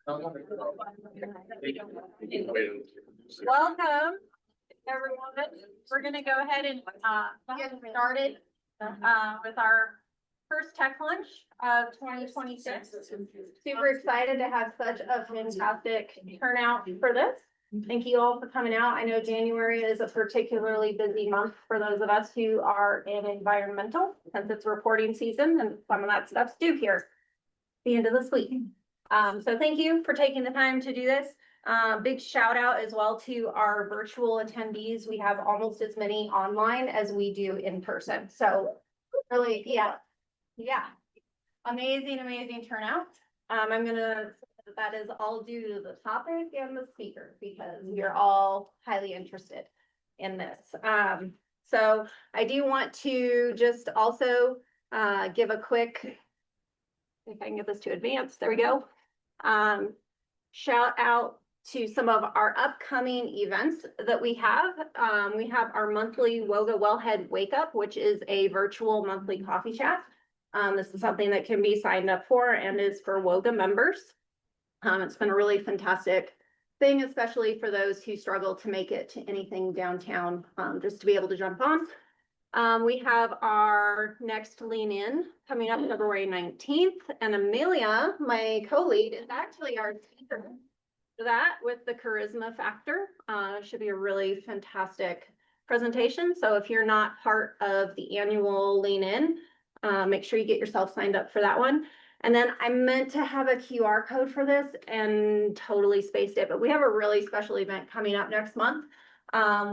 Welcome, everyone. We're going to go ahead and get started with our first tech lunch of 2026. Super excited to have such a fantastic turnout for this. Thank you all for coming out. I know January is a particularly busy month for those of us who are in environmental, since it's reporting season and some of that stuff's due here at the end of this week. So thank you for taking the time to do this. Big shout out as well to our virtual attendees. We have almost as many online as we do in person. So really, yeah, amazing turnout. I'm gonna say that is all due to the topic and the speaker because we are all highly interested in this. So I do want to just also give a quick, if I can get this to advance, there we go. Shout out to some of our upcoming events that we have. We have our monthly WOGA Wellhead Wake Up, which is a virtual monthly coffee chat. This is something that can be signed up for and is for WOGA members. It's been a really fantastic thing, especially for those who struggle to make it to anything downtown, just to be able to jump on. We have our next Lean In coming up February 19th, and Amelia, my co-lead, is actually our speaker for that with the charisma factor. Should be a really fantastic presentation. So if you're not part of the annual Lean In, make sure you get yourself signed up for that one. And then I meant to have a QR code for this and totally spaced it, but we have a really special event coming up next month.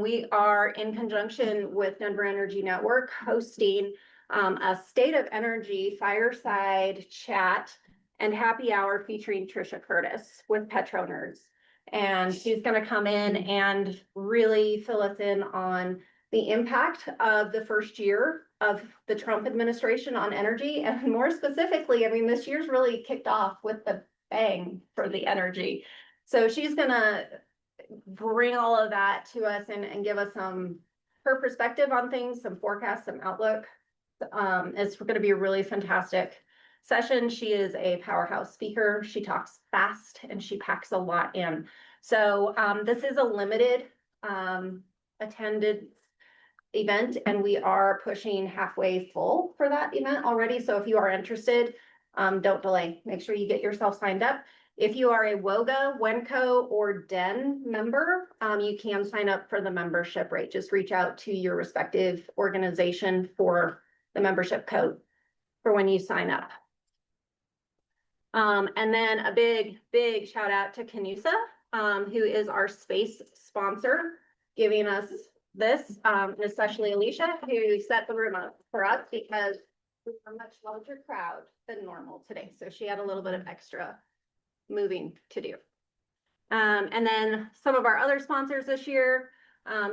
We are in conjunction with Denver Energy Network hosting a State of Energy fireside chat and happy hour featuring Trisha Curtis with Petro Nerds. And she's going to come in and really fill us in on the impact of the first year of the Trump administration on energy. And more specifically, I mean, this year's really kicked off with the bang for the energy. So she's going to bring all of that to us and give us her perspective on things, some forecasts, some outlook. It's going to be a really fantastic session. She is a powerhouse speaker. She talks fast and she packs a lot in. So this is a limited attended event, and we are pushing halfway full for that event already. So if you are interested, don't delay. Make sure you get yourself signed up. If you are a WOGA, WENCO, or DEN member, you can sign up for the membership rate. Just reach out to your respective organization for the membership code for when you sign up. And then a big shout out to Canusa, who is our space sponsor, giving us this, especially Alicia, who set the room up for us because we were a much larger crowd than normal today. So she had a little bit of extra moving to do. And then some of our other sponsors this year.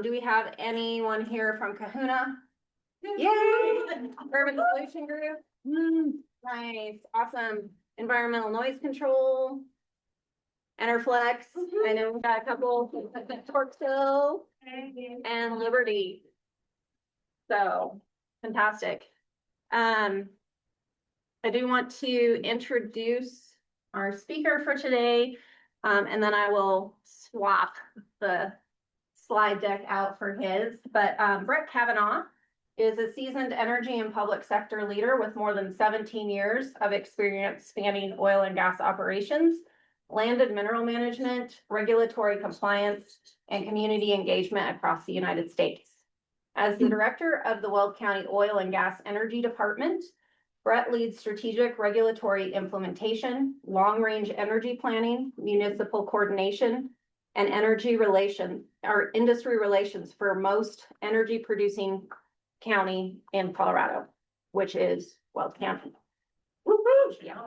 Do we have anyone here from Kahuna? Yay! Urban Solution Group. Nice, awesome. Environmental Noise Control. Enerflex. I know we've got a couple. Torqueville and Liberty. So fantastic. I do want to introduce our speaker for today, and then I will swap the slide deck out for his. But Brett Cavanagh is a seasoned energy and public sector leader with more than 17 years of experience spanning oil and gas operations, land and mineral management, regulatory compliance, and community engagement across the United States. As the director of the Weld County Oil and Gas Energy Department, Brett leads strategic regulatory implementation, long-range energy planning, municipal coordination, and energy relations or industry relations for most energy producing county in Colorado, which is Weld County. Woo-hoo! Yeah.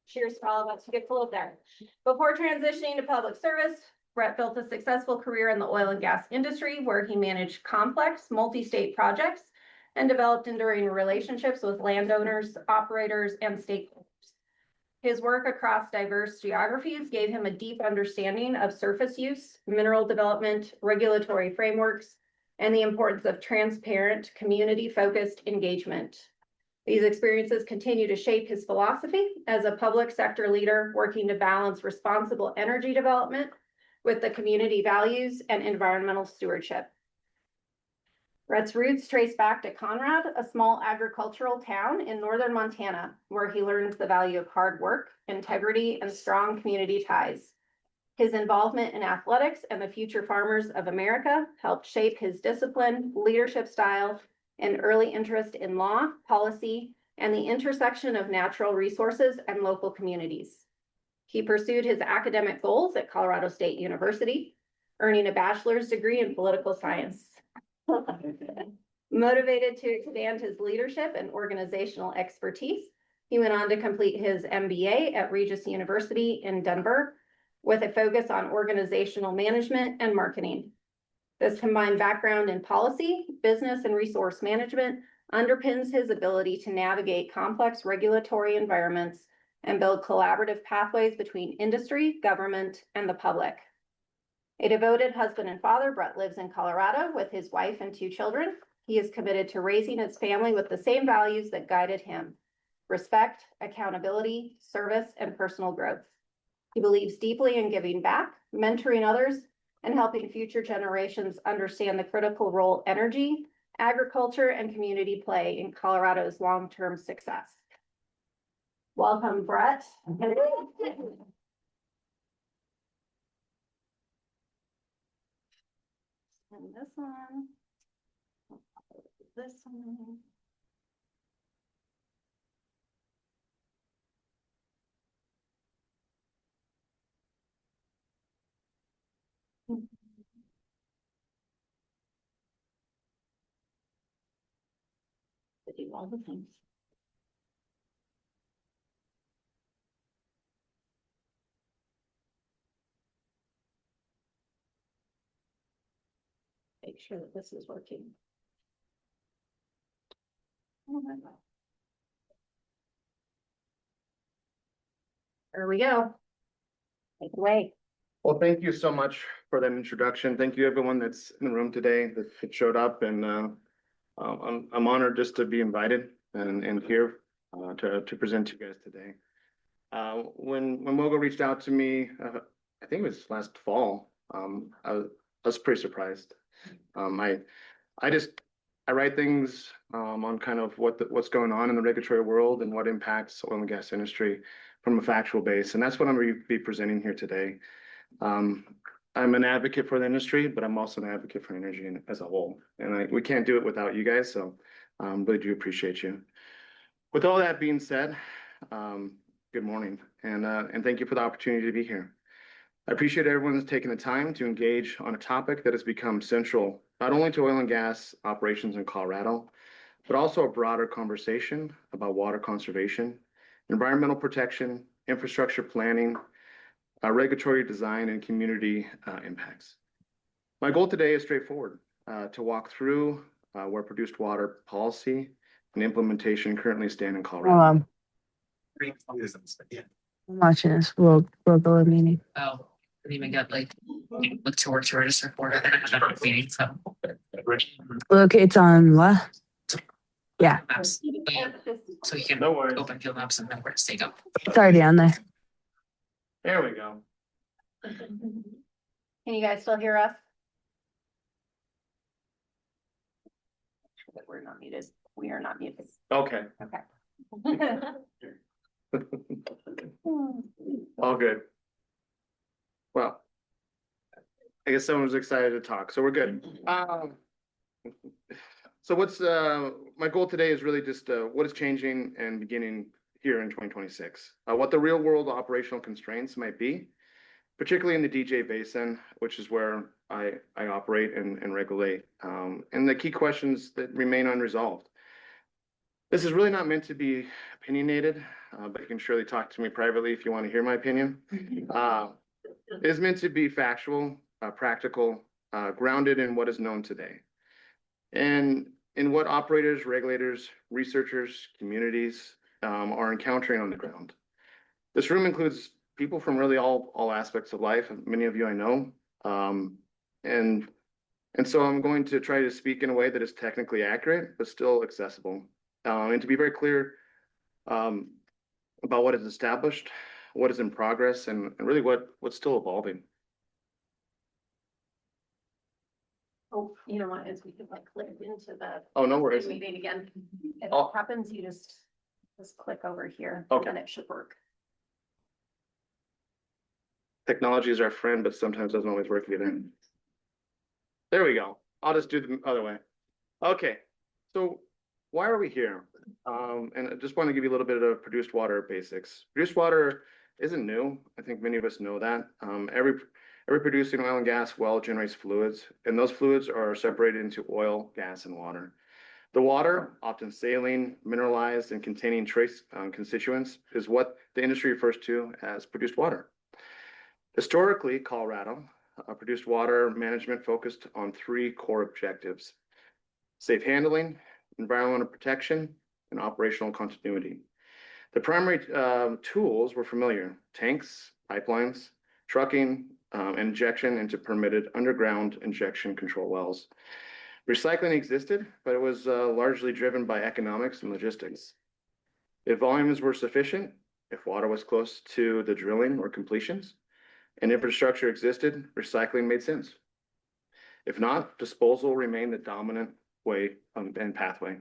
Cheers for all of us who get full there. Before transitioning to public service, Brett built a successful career in the oil and gas industry where he managed complex multi-state projects and developed enduring relationships with landowners, operators, and stakeholders. His work across diverse geographies gave him a deep understanding of surface use, mineral development, regulatory frameworks, and the importance of transparent, community-focused engagement. These experiences continue to shape his philosophy as a public sector leader working to balance responsible energy development with the community values and environmental stewardship. Brett's roots trace back to Conrad, a small agricultural town in northern Montana, where he learned the value of hard work, integrity, and strong community ties. His involvement in athletics and the Future Farmers of America helped shape his discipline, leadership style, and early interest in law, policy, and the intersection of natural resources and local communities. He pursued his academic goals at Colorado State University, earning a bachelor's degree in political science. Motivated to expand his leadership and organizational expertise, he went on to complete his MBA at Regis University in Denver with a focus on organizational management and marketing. This combined background in policy, business, and resource management underpins his ability to navigate complex regulatory environments and build collaborative pathways between industry, government, and the public. A devoted husband and father, Brett lives in Colorado with his wife and 2 children. He is committed to raising his family with the same values that guided him: respect, accountability, service, and personal growth. He believes deeply in giving back, mentoring others, and helping future generations understand the critical role energy, agriculture, and community play in Colorado's long-term success. Welcome, Brett. And this one. This one. To do all the things. Make sure that this is working. Oh my God. There we go. Take it away. Well, thank you so much for that introduction. Thank you everyone that's in the room today that showed up, and I'm honored just to be invited and here to present to you guys today. When Mogo reached out to me, I think it was last fall, I was pretty surprised. I write things on kind of what's going on in the regulatory world and what impacts oil and gas industry from a factual base, and that's what I'm going to be presenting here today. I'm an advocate for the industry, but I'm also an advocate for energy as a whole, and we can't do it without you guys, so really do appreciate you. With all that being said, good morning, and thank you for the opportunity to be here. I appreciate everyone taking the time to engage on a topic that has become central not only to oil and gas operations in Colorado, but also a broader conversation about water conservation, environmental protection, infrastructure planning, regulatory design, and community impacts. My goal today is straightforward, to walk through where produced water policy and implementation currently stand in Colorado. I'm watching this world board meeting. Oh, didn't even get look towards to register for it. Meeting, so. Look, it's on what? Yeah, Maps. So you can No worries. open field maps and know where to stake up. it's already on there. There we go. Can you guys still hear us? We're not muted. We are not muted. Okay. Okay. All good. Well, I guess someone's excited to talk, so we're good. So what's my goal today is really just what is changing and beginning here in 2026. What the real world operational constraints might be, particularly in the DJ Basin, which is where I operate and regulate, and the key questions that remain unresolved. This is really not meant to be opinionated, but you can surely talk to me privately if you want to hear my opinion. It is meant to be factual, practical, grounded in what is known today, and in what operators, regulators, researchers, communities are encountering on the ground. This room includes people from really all aspects of life. Many of you I know, and so I'm going to try to speak in a way that is technically accurate, but still accessible. and to be very clear um, about what is established, what is in progress, and really what's still evolving. Oh, you know what, is we could like click into the Oh, no worries. meeting again. If Oh. that happens, you just click over here. Okay. And it should work. Technology is our friend, but sometimes doesn't always work either. There we go. I'll just do the other way. Okay, so why are we here? And I just want to give you a little bit of produced water basics. Produced water isn't new. I think many of us know that. Every producing oil and gas well generates fluids, and those fluids are separated into oil, gas, and water. The water, often saline, mineralized, and containing trace constituents, is what the industry refers to as produced water. Historically, Colorado produced water management focused on three core objectives: safe handling, environmental protection, and operational continuity. The primary tools were familiar: tanks, pipelines, trucking, and injection into permitted underground injection control wells. Recycling existed, but it was largely driven by economics and logistics. If volumes were sufficient, if water was close to the drilling or completions, and infrastructure existed, recycling made sense. If not, disposal remained the dominant way and pathway.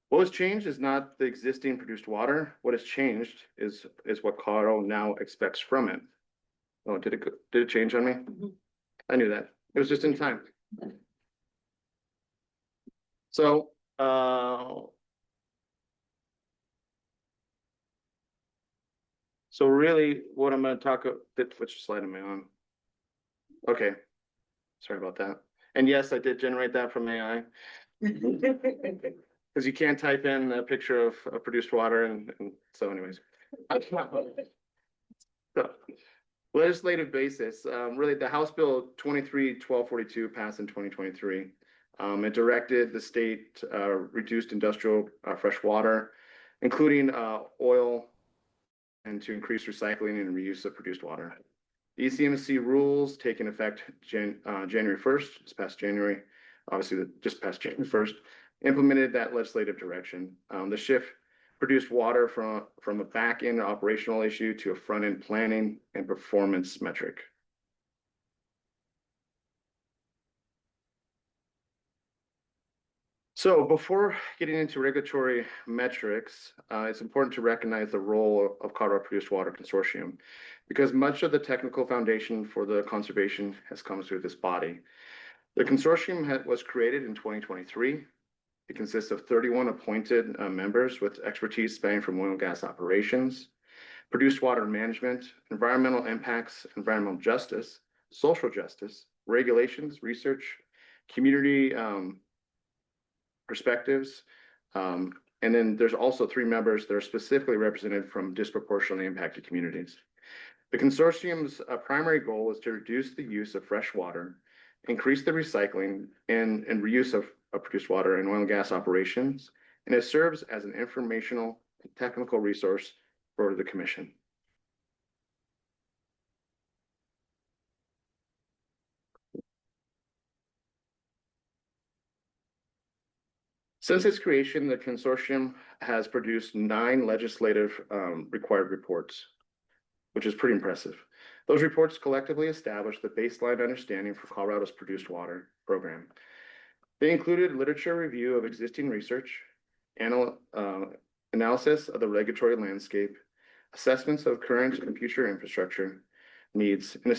What was changed is not the existing produced water. What has changed is what Colorado now expects from it. Oh, did it change on me? I knew that. It was just in time. So, really what I'm going to talk about, which slide am I on? Okay. Sorry about that. And yes, I did generate that from AI. Because you can't type in a picture of produced water, and so anyways. So, legislative basis, really the House Bill 23-1242 passed in 2023. It directed the state reduced industrial fresh water, including oil, and to increase recycling and reuse of produced water. The ECMC rules taking effect January 1st, this past January, obviously just past January 1st, implemented that legislative direction. The shift produced water from a back-end operational issue to a front-end planning and performance metric. So before getting into regulatory metrics, it's important to recognize the role of Colorado Produced Water Consortium, because much of the technical foundation for the conservation has come through this body. The consortium was created in 2023. It consists of 31 appointed members with expertise spanning from oil and gas operations, produced water management, environmental impacts, environmental justice, social justice, regulations, research, community perspectives. And then there's also 3 members that are specifically represented from disproportionately impacted communities. The consortium's primary goal is to reduce the use of fresh water, increase the recycling and reuse of produced water in oil and gas operations, and it serves as an informational and technical resource for the commission. Since its creation, the consortium has produced 9 legislative required reports, which is pretty impressive. Those reports collectively establish the baseline understanding for Colorado's produced water program. They included literature review of existing research, analysis of the regulatory landscape, assessments of current and future infrastructure needs, and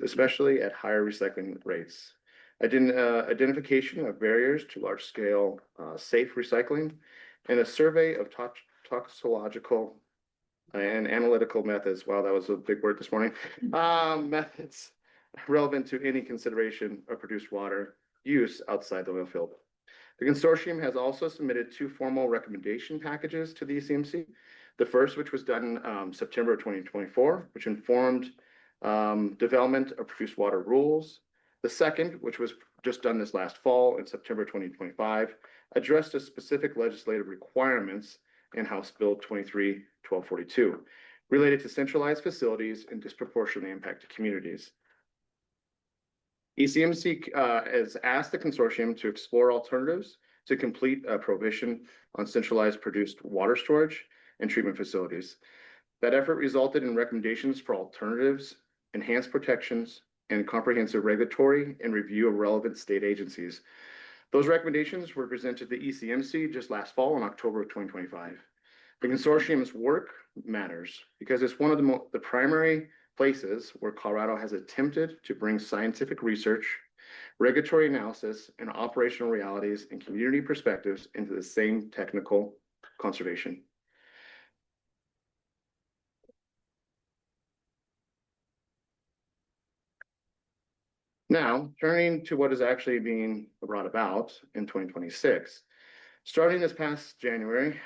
especially at higher recycling rates. Identification of barriers to large-scale safe recycling, and a survey of toxicological and analytical methods. Wow, that was a big word this morning. Methods relevant to any consideration of produced water use outside the oil field. The consortium has also submitted 2 formal recommendation packages to the ECMC. The first, which was done in September of 2024, which informed development of produced water rules. The second, which was just done this last fall in September 2025, addressed the specific legislative requirements in House Bill 23-1242 related to centralized facilities and disproportionately impacted communities. ECMC has asked the consortium to explore alternatives to complete a prohibition on centralized produced water storage and treatment facilities. That effort resulted in recommendations for alternatives, enhanced protections, and comprehensive regulatory and review of relevant state agencies. Those recommendations were presented to the ECMC just last fall in October of 2025. The consortium's work matters because it's one of the primary places where Colorado has attempted to bring scientific research, regulatory analysis, and operational realities and community perspectives into the same technical conservation. Now, turning to what is actually being brought about in 2026. Starting this past January,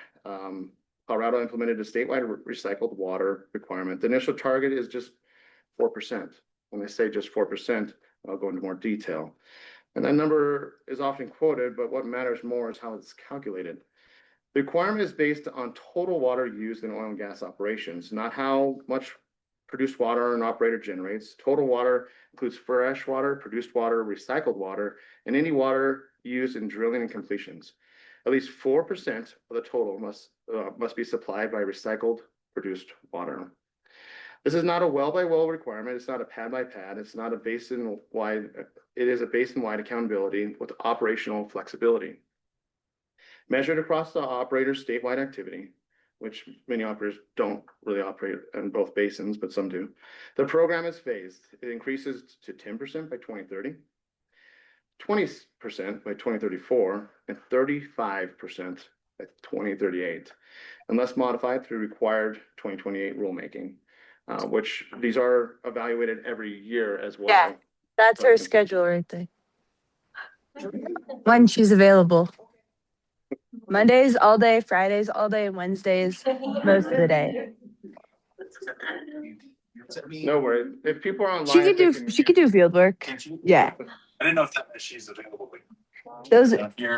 Colorado implemented a statewide recycled water requirement. The initial target is just 4%. When I say just 4%, I'll go into more detail. And that number is often quoted, but what matters more is how it's calculated. The requirement is based on total water used in oil and gas operations, not how much produced water an operator generates. Total water includes fresh water, produced water, recycled water, and any water used in drilling and completions. At least 4% of the total must be supplied by recycled produced water. This is not a well by well requirement. It's not a pad by pad. It's not a basin-wide. It is a basin-wide accountability with operational flexibility. Measured across the operator's statewide activity, which many operators don't really operate in both basins, but some do. The program is phased. It increases to 10% by 2030, 20% by 2034, and 35% by 2038, unless modified through required 2028 rulemaking, which these are evaluated every year as well. Yeah, that's her schedule right there. When she's available. Mondays all day, Fridays all day, and Wednesdays most of the day. No worries. If people are online, She could do field work. Can't you? Yeah. I didn't know if that she's available.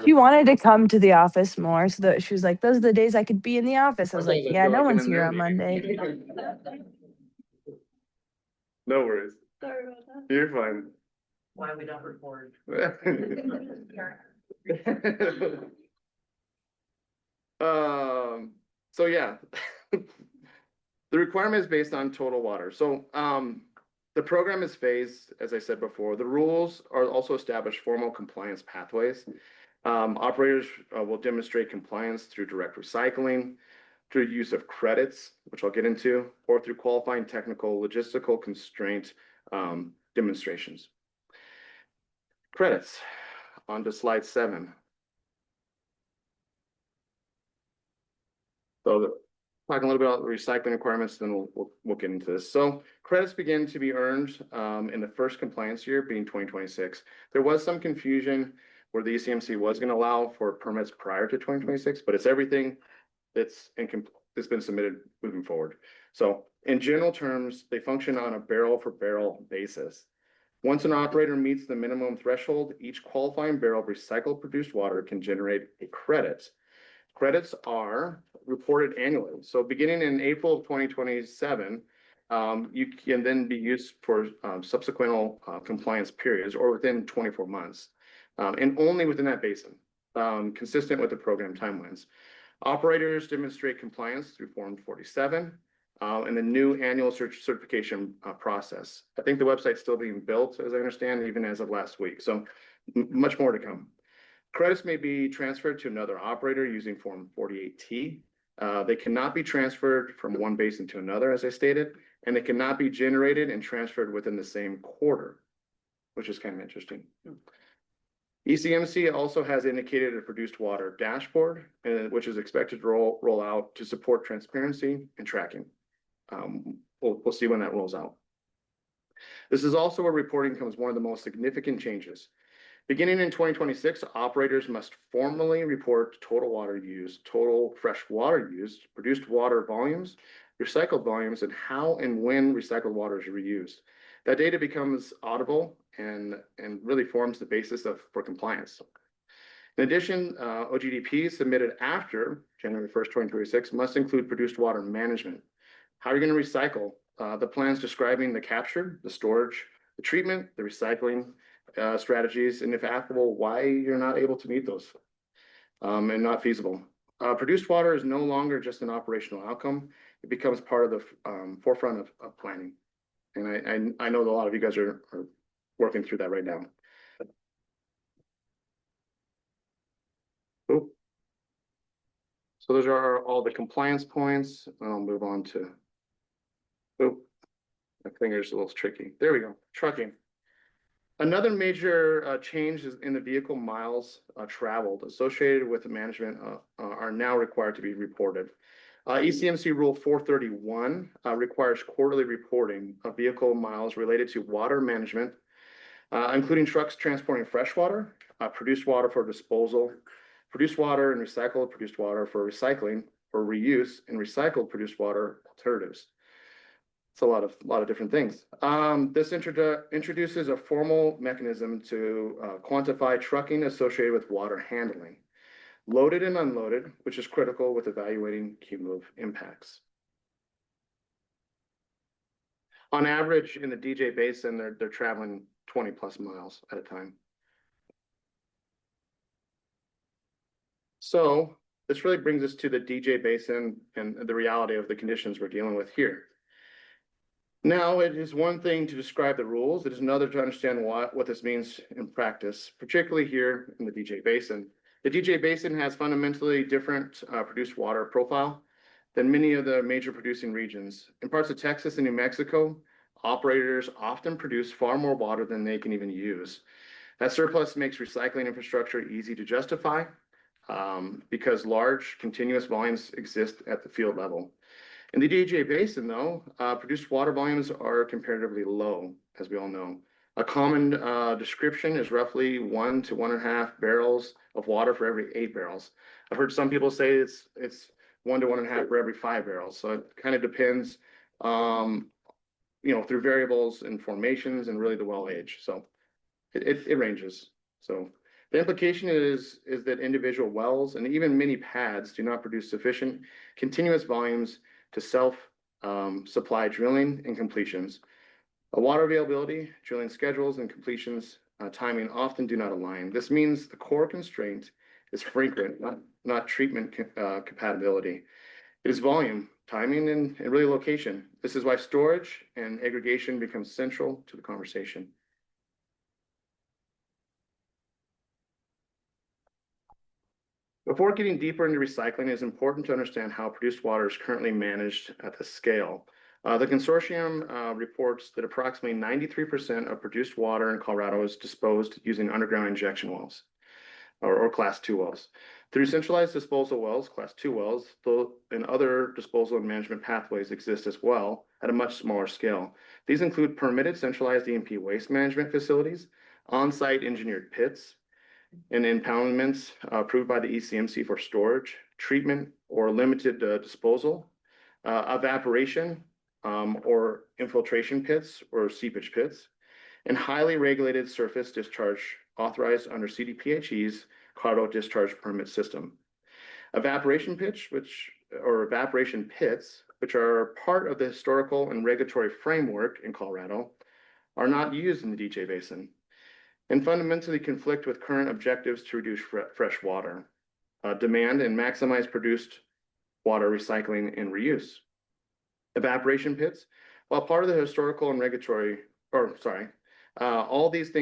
She wanted to come to the office more, so that she was like, those are the days I could be in the office. I was like, yeah, no one's here on Monday. No worries. Sorry about that. You're fine. Why we don't record. So yeah, the requirement is based on total water. So the program is phased, as I said before. The rules are also established formal compliance pathways. Operators will demonstrate compliance through direct recycling, through use of credits, which I'll get into, or through qualifying technical logistical constraint demonstrations. Credits, on to slide 7. So talking a little bit about the recycling requirements, then we'll get into this. So credits begin to be earned in the first compliance year, being 2026. There was some confusion where the ECMC was going to allow for permits prior to 2026, but it's everything that's been submitted moving forward. So in general terms, they function on a barrel for barrel basis. Once an operator meets the minimum threshold, each qualifying barrel of recycled produced water can generate a credit. Credits are reported annually. So beginning in April of 2027, you can then be used for subsequent compliance periods or within 24 months, and only within that basin, consistent with the program timelines. Operators demonstrate compliance through Form 47 and the new annual certification process. I think the website's still being built, as I understand, even as of last week. So much more to come. Credits may be transferred to another operator using Form 48T. They cannot be transferred from one basin to another, as I stated, and they cannot be generated and transferred within the same quarter, which is kind of interesting. ECMC also has indicated a produced water dashboard, which is expected to roll out to support transparency and tracking. We'll see when that rolls out. This is also where reporting becomes one of the most significant changes. Beginning in 2026, operators must formally report total water use, total fresh water used, produced water volumes, recycled volumes, and how and when recycled water is reused. That data becomes audible and really forms the basis for compliance. In addition, OGDPs submitted after January 1st, 2026 must include produced water management. How are you going to recycle? The plans describing the capture, the storage, the treatment, the recycling strategies, and if applicable, why you're not able to meet those. and not feasible. Produced water is no longer just an operational outcome. It becomes part of the forefront of planning. And I know that a lot of you guys are working through that right now. Oh. So those are all the compliance points. I'll move on to, oh, my finger's a little tricky. There we go, trucking. Another major change is in the vehicle miles traveled associated with the management are now required to be reported. ECMC Rule 431 requires quarterly reporting of vehicle miles related to water management, including trucks transporting fresh water, produced water for disposal, produced water and recycled produced water for recycling or reuse, and recycled produced water alternatives. It's a lot of different things. This introduces a formal mechanism to quantify trucking associated with water handling, loaded and unloaded, which is critical with evaluating cumulative impacts. On average, in the DJ Basin, they're traveling 20 plus miles at a time. So this really brings us to the DJ Basin and the reality of the conditions we're dealing with here. Now, it is one thing to describe the rules. It is another to understand what this means in practice, particularly here in the DJ Basin. The DJ Basin has fundamentally different produced water profile than many of the major producing regions. In parts of Texas and New Mexico, operators often produce far more water than they can even use. That surplus makes recycling infrastructure easy to justify because large continuous volumes exist at the field level. In the DJ Basin, though, produced water volumes are comparatively low, as we all know. A common description is roughly 1 to 1.5 barrels of water for every 8 barrels. I've heard some people say it's 1 to 1.5 for every 5 barrels. So it kind of depends, through variables and formations and really the well age. So it ranges. So the implication is that individual wells and even many pads do not produce sufficient continuous volumes to self-supply drilling and completions. Water availability, drilling schedules, and completions timing often do not align. This means the core constraint is frequent, not treatment compatibility. It is volume, timing, and really location. This is why storage and aggregation becomes central to the conversation. Before getting deeper into recycling, it is important to understand how produced water is currently managed at the scale. The consortium reports that approximately 93% of produced water in Colorado is disposed using underground injection wells or Class 2 wells. Through centralized disposal wells, Class 2 wells, and other disposal and management pathways exist as well at a much smaller scale. These include permitted centralized E&P waste management facilities, on-site engineered pits, and impoundments approved by the ECMC for storage, treatment, or limited disposal, evaporation or infiltration pits or seepage pits, and highly regulated surface discharge authorized under CDPHE's Colorado Discharge Permit System. Evaporation pits, which are part of the historical and regulatory framework in Colorado, are not used in the DJ Basin and fundamentally conflict with current objectives to reduce fresh water demand and maximize produced water recycling and reuse. Evaporation pits, while part of the historical and regulatory, all these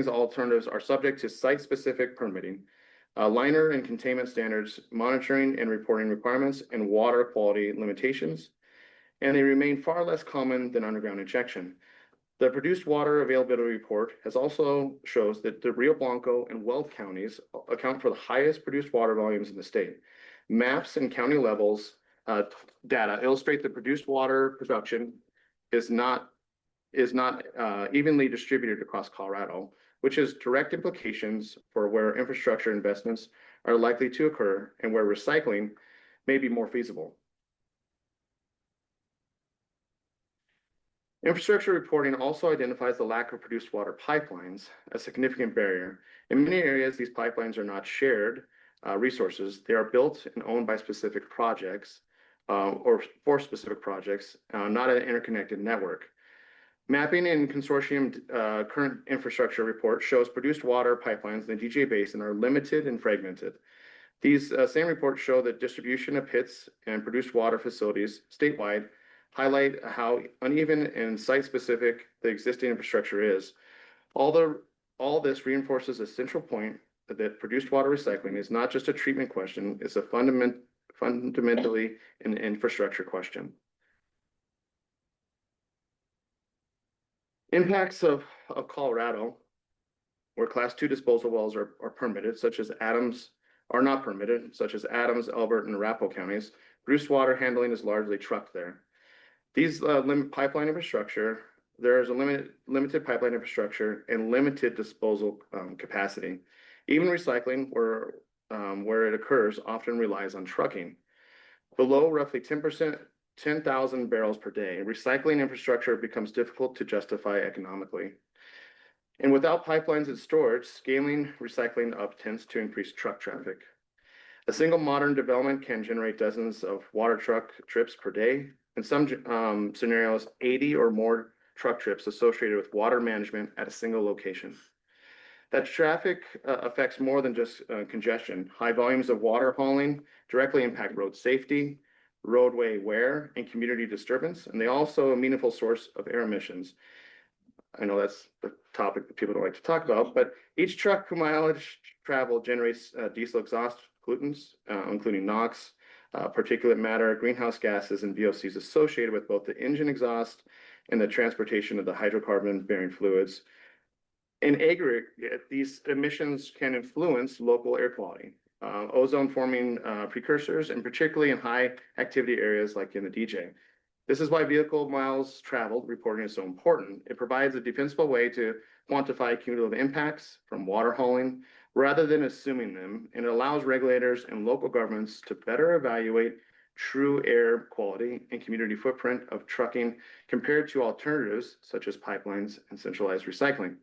alternatives are subject to site-specific permitting, liner and containment standards, monitoring and reporting requirements, and water quality limitations, and they remain far less common than underground injection. The produced water availability report also shows that the Rio Blanco and Weld counties account for the highest produced water volumes in the state. Maps and county levels data illustrate that produced water production is not evenly distributed across Colorado, which has direct implications for where infrastructure investments are likely to occur and where recycling may be more feasible. Infrastructure reporting also identifies the lack of produced water pipelines, a significant barrier. In many areas, these pipelines are not shared resources. They are built and owned by specific projects or for specific projects, not an interconnected network. Mapping and consortium current infrastructure report shows produced water pipelines in the DJ Basin are limited and fragmented. These same reports show that distribution of pits and produced water facilities statewide highlight how uneven and site-specific the existing infrastructure is. All this reinforces a central point that produced water recycling is not just a treatment question, it's a fundamentally an infrastructure question. Impacts of Colorado, where class 2 disposal wells are permitted, such as Adams, are not permitted, such as Adams, Elbert, and Arapahoe counties. Produced water handling is largely trucked there. These pipeline infrastructure, there is a limited pipeline infrastructure and limited disposal capacity. Even recycling, where it occurs, often relies on trucking. Below roughly 10%, 10,000 barrels per day, recycling infrastructure becomes difficult to justify economically. And without pipelines and storage, scaling recycling up tends to increase truck traffic. A single modern development can generate dozens of water truck trips per day. In some scenarios, 80 or more truck trips associated with water management at a single location. That traffic affects more than just congestion. High volumes of water hauling directly impact road safety, roadway wear, and community disturbance, and they also a meaningful source of air emissions. I know that's the topic that people don't like to talk about, but each truck mileage travel generates diesel exhaust pollutants, including NOx, particulate matter, greenhouse gases, and VOCs associated with both the engine exhaust and the transportation of the hydrocarbon-bearing fluids. In aggregate, these emissions can influence local air quality, ozone-forming precursors, and particularly in high-activity areas like in the DJ. This is why vehicle miles traveled reporting is so important. It provides a defensible way to quantify cumulative impacts from water hauling rather than assuming them, and it allows regulators and local governments to better evaluate true air quality and community footprint of trucking compared to alternatives such as pipelines and centralized recycling.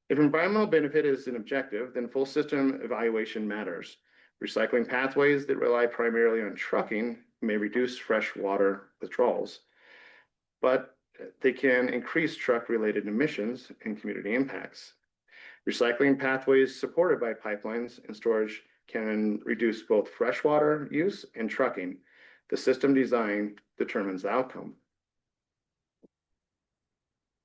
If environmental benefit is an objective, then full system evaluation matters. Recycling pathways that rely primarily on trucking may reduce freshwater withdrawals, but they can increase truck-related emissions and community impacts. Recycling pathways supported by pipelines and storage can reduce both freshwater use and trucking. The system design determines the outcome.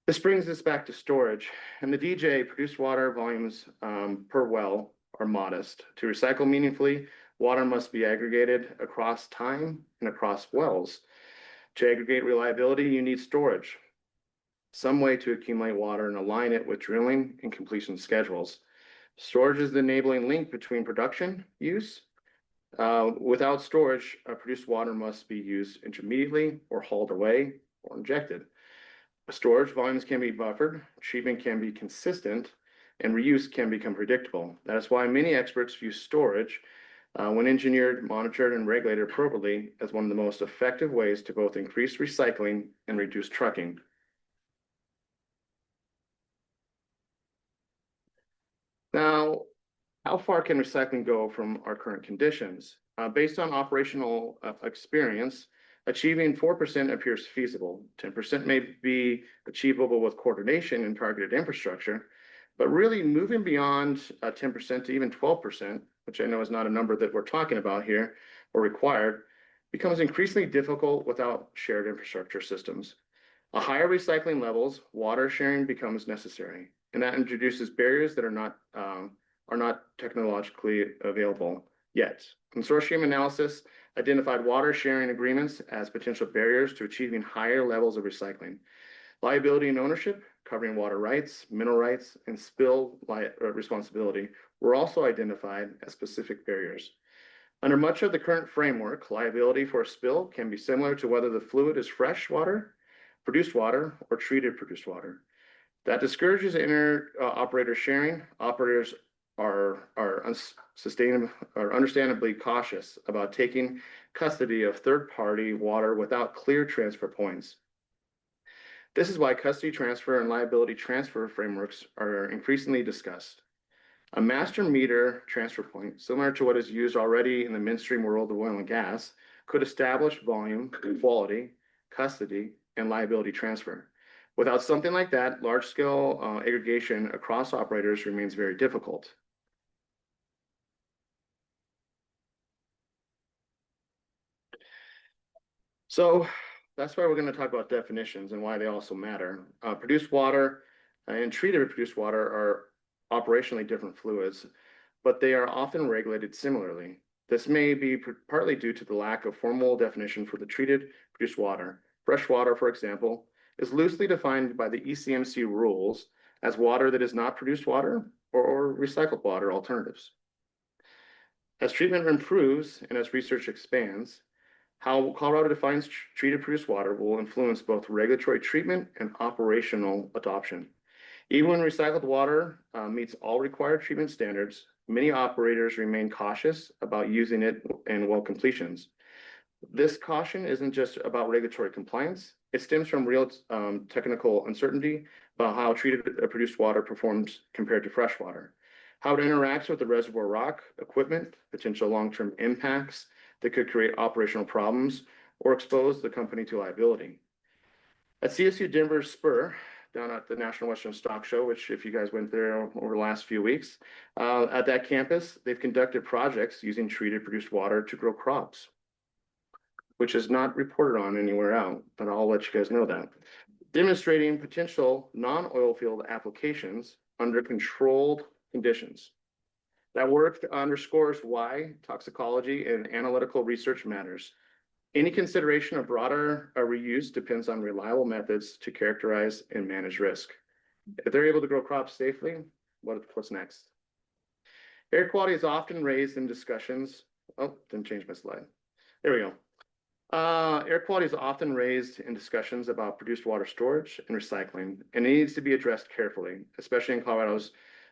This brings us back to storage, and the DJ produced water volumes per well are modest. To recycle meaningfully, water must be aggregated across time and across wells. To aggregate reliability, you need storage, some way to accumulate water and align it with drilling and completion schedules. Storage is the enabling link between production use. Without storage, produced water must be used intermediately or hauled away or injected. Storage volumes can be buffered, treatment can be consistent, and reuse can become predictable. That is why many experts view storage, when engineered, monitored, and regulated appropriately, as one of the most effective ways to both increase recycling and reduce trucking. Now, how far can recycling go from our current conditions? Based on operational experience, achieving 4% appears feasible. 10% may be achievable with coordination and targeted infrastructure, but really moving beyond 10% to even 12%, which I know is not a number that we're talking about here or required, becomes increasingly difficult without shared infrastructure systems. A higher recycling levels, water sharing becomes necessary, and that introduces barriers that are not technologically available yet. Consortium analysis identified water sharing agreements as potential barriers to achieving higher levels of recycling. Liability and ownership, covering water rights, mineral rights, and spill responsibility were also identified as specific barriers. Under much of the current framework, liability for a spill can be similar to whether the fluid is fresh water, produced water, or treated produced water. That discourages inter-operator sharing. Operators are understandably cautious about taking custody of third-party water without clear transfer points. This is why custody transfer and liability transfer frameworks are increasingly discussed. A master meter transfer point, similar to what is used already in the midstream world of oil and gas, could establish volume, quality, custody, and liability transfer. Without something like that, large-scale aggregation across operators remains very difficult. So that's why we're going to talk about definitions and why they also matter. Produced water and treated produced water are operationally different fluids, but they are often regulated similarly. This may be partly due to the lack of formal definition for the treated produced water. Fresh water, for example, is loosely defined by the ECMC rules as water that is not produced water or recycled water alternatives. As treatment improves and as research expands, how Colorado defines treated produced water will influence both regulatory treatment and operational adoption. Even when recycled water meets all required treatment standards, many operators remain cautious about using it in well completions. This caution isn't just about regulatory compliance. It stems from real technical uncertainty about how treated produced water performs compared to fresh water, how it interacts with the reservoir rock, equipment, potential long-term impacts that could create operational problems or expose the company to liability. At CSU Denver's Spur, down at the National Western Stock Show, which if you guys went there over the last few weeks, at that campus, they've conducted projects using treated produced water to grow crops, which is not reported on anywhere out, but I'll let you guys know that. Demonstrating potential non-oil field applications under controlled conditions. That work underscores why toxicology and analytical research matters. Any consideration of broader reuse depends on reliable methods to characterize and manage risk. If they're able to grow crops safely, what's next? Air quality is often raised in discussions. Oh, didn't change my slide. There we go. Air quality is often raised in discussions about produced water storage and recycling, and it needs to be addressed carefully, especially in Colorado's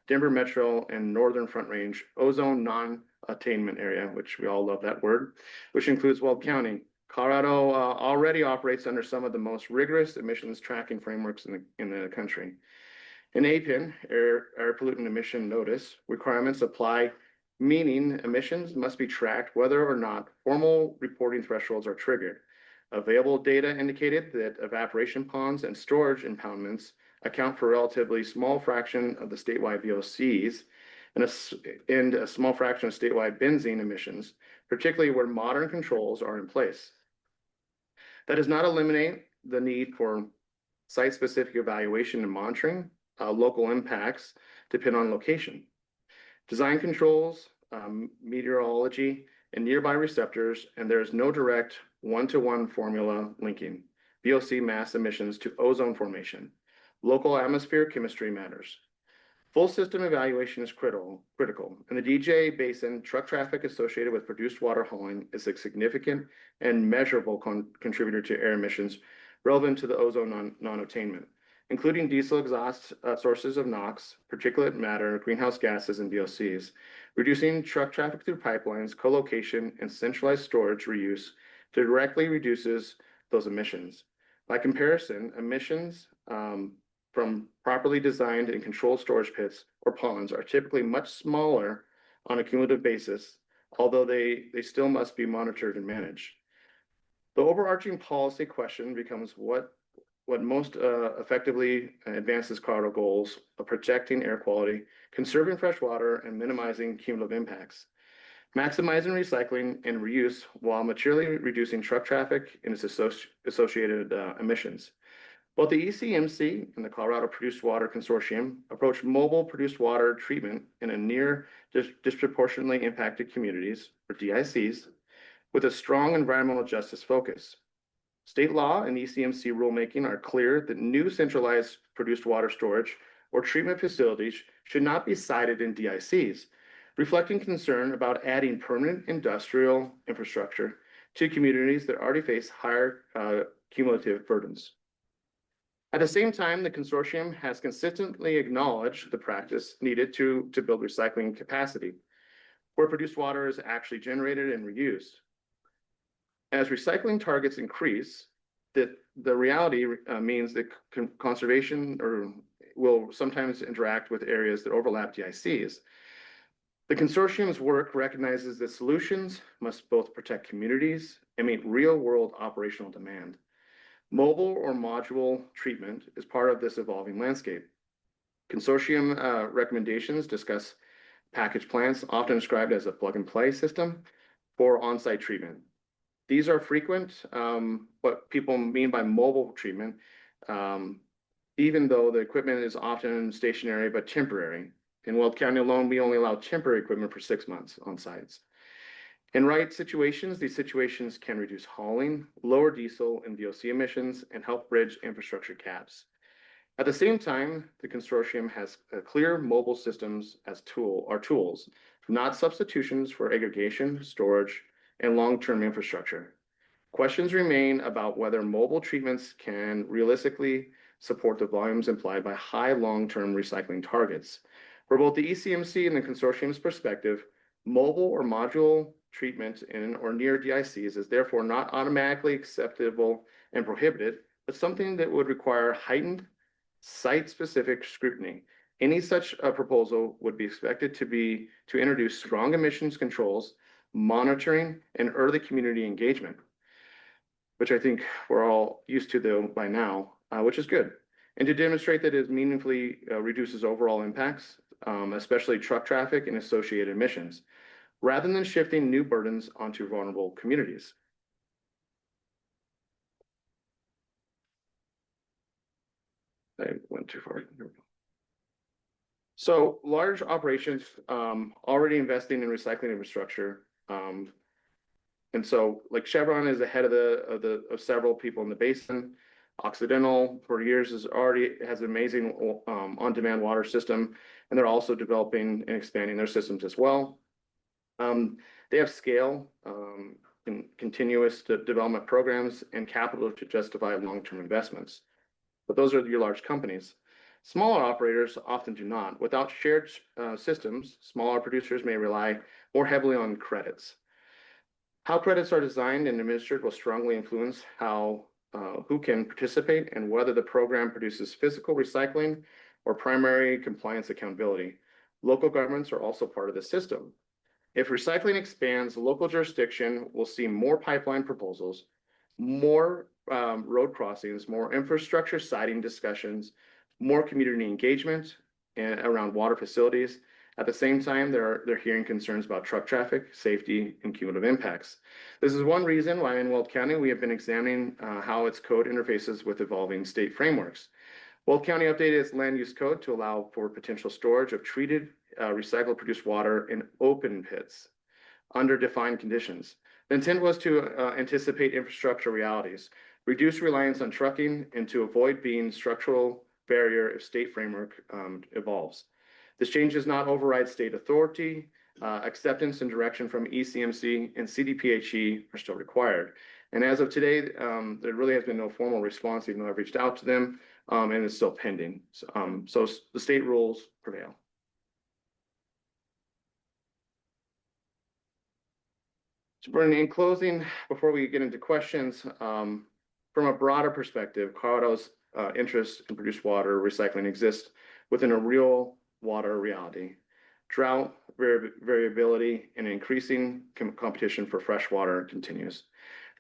Denver Metro and Northern Front Range ozone non-attainment area, which we all love that word, which includes Weld County. Colorado already operates under some of the most rigorous emissions tracking frameworks in the country. In APIN, air pollutant emission notice, requirements apply, meaning emissions must be tracked whether or not formal reporting thresholds are triggered. Available data indicated that evaporation ponds and storage impoundments account for a relatively small fraction of the statewide VOCs and a small fraction of statewide benzene emissions, particularly where modern controls are in place. That does not eliminate the need for site-specific evaluation and monitoring. Local impacts depend on location. Design controls, meteorology, and nearby receptors, and there is no direct one-to-one formula linking VOC mass emissions to ozone formation. Local atmosphere chemistry matters. Full system evaluation is critical. In the DJ Basin, truck traffic associated with produced water hauling is a significant and measurable contributor to air emissions relevant to the ozone non-attainment, including diesel exhaust sources of NOx, particulate matter, greenhouse gases, and VOCs. Reducing truck traffic through pipelines, co-location, and centralized storage reuse directly reduces those emissions. By comparison, emissions from properly designed and controlled storage pits or ponds are typically much smaller on a cumulative basis, although they still must be monitored and managed. The overarching policy question becomes what most effectively advances Colorado goals of protecting air quality, conserving fresh water, and minimizing cumulative impacts. Maximizing recycling and reuse while materially reducing truck traffic and its associated emissions. Both the ECMC and the Colorado Produced Water Consortium approach mobile produced water treatment in a near disproportionately impacted communities, or DICs, with a strong environmental justice focus. State law and ECMC rulemaking are clear that new centralized produced water storage or treatment facilities should not be sited in DICs, reflecting concern about adding permanent industrial infrastructure to communities that already face higher cumulative burdens. At the same time, the consortium has consistently acknowledged the practice needed to build recycling capacity, where produced water is actually generated and reused. As recycling targets increase, the reality means that conservation will sometimes interact with areas that overlap DICs. The consortium's work recognizes that solutions must both protect communities and meet real-world operational demand. Mobile or module treatment is part of this evolving landscape. Consortium recommendations discuss package plants, often described as a plug-and-play system for on-site treatment. These are frequent. What people mean by mobile treatment, even though the equipment is often stationary but temporary. In Weld County alone, we only allow temporary equipment for 6 months on sites. In right situations, these situations can reduce hauling, lower diesel and VOC emissions, and help bridge infrastructure gaps. At the same time, the consortium has clear mobile systems as tools, not substitutions for aggregation, storage, and long-term infrastructure. Questions remain about whether mobile treatments can realistically support the volumes implied by high long-term recycling targets. For both the ECMC and the consortium's perspective, mobile or module treatment in or near DICs is therefore not automatically acceptable and prohibited, but something that would require heightened site-specific scrutiny. Any such proposal would be expected to introduce strong emissions controls, monitoring, and early community engagement, which I think we're all used to though by now, which is good. And to demonstrate that it meaningfully reduces overall impacts, especially truck traffic and associated emissions, rather than shifting new burdens onto vulnerable communities. I went too far. Here we go. So large operations already investing in recycling infrastructure. And so like Chevron is ahead of several people in the basin. Occidental for years has an amazing on-demand water system, and they're also developing and expanding their systems as well. They have scale, continuous development programs, and capital to justify long-term investments. But those are your large companies. Smaller operators often do not. Without shared systems, smaller producers may rely more heavily on credits. How credits are designed and administered will strongly influence who can participate and whether the program produces physical recycling or primary compliance accountability. Local governments are also part of the system. If recycling expands, local jurisdiction will see more pipeline proposals, more road crossings, more infrastructure siting discussions, more community engagement around water facilities. At the same time, they're hearing concerns about truck traffic, safety, and cumulative impacts. This is one reason why in Weld County, we have been examining how its code interfaces with evolving state frameworks. Weld County updated its land use code to allow for potential storage of treated recycled produced water in open pits under defined conditions. The intent was to anticipate infrastructure realities, reduce reliance on trucking, and to avoid being structural barrier if state framework evolves. This change does not override state authority. Acceptance and direction from ECMC and CDPHE are still required. And as of today, there really has been no formal response, even though I've reached out to them, and it's still pending. So the state rules prevail. So Brendan, in closing, before we get into questions, from a broader perspective, Colorado's interest in produced water recycling exists within a real water reality. Drought, variability, and increasing competition for fresh water continues.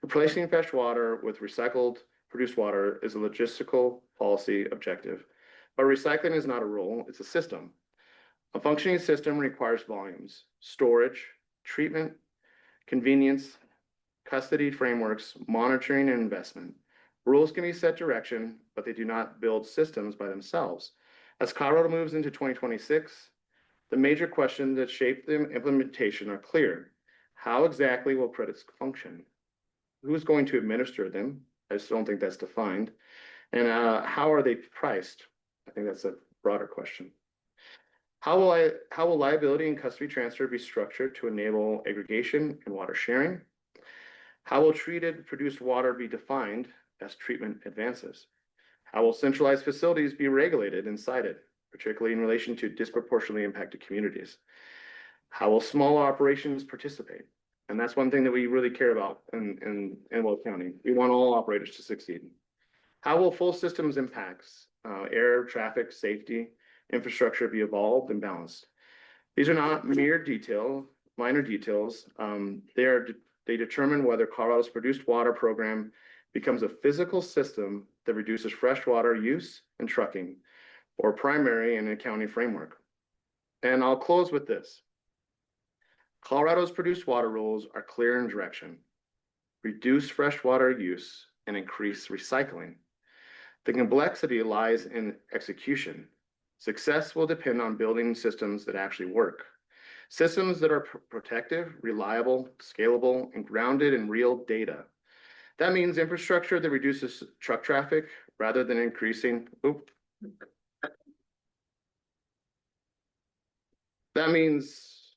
Replacing fresh water with recycled produced water is a logistical policy objective, but recycling is not a rule, it's a system. A functioning system requires volumes, storage, treatment, convenience, custody frameworks, monitoring, and investment. Rules can be set direction, but they do not build systems by themselves. As Colorado moves into 2026, the major questions that shape the implementation are clear. How exactly will credits function? Who's going to administer them? I just don't think that's defined. And how are they priced? I think that's a broader question. How will liability and custody transfer be structured to enable aggregation and water sharing? How will treated produced water be defined as treatment advances? How will centralized facilities be regulated and cited, particularly in relation to disproportionately impacted communities? How will small operations participate? And that's one thing that we really care about in Weld County. We want all operators to succeed. How will full systems impacts, air, traffic, safety, infrastructure be evolved and balanced? These are not mere minor details. They determine whether Colorado's produced water program becomes a physical system that reduces freshwater use and trucking, or primary and accounting framework. And I'll close with this. Colorado's produced water rules are clear in direction: reduce freshwater use and increase recycling. The complexity lies in execution. Success will depend on building systems that actually work. Systems that are protective, reliable, scalable, and grounded in real data. That means infrastructure that reduces truck traffic rather than increasing. That means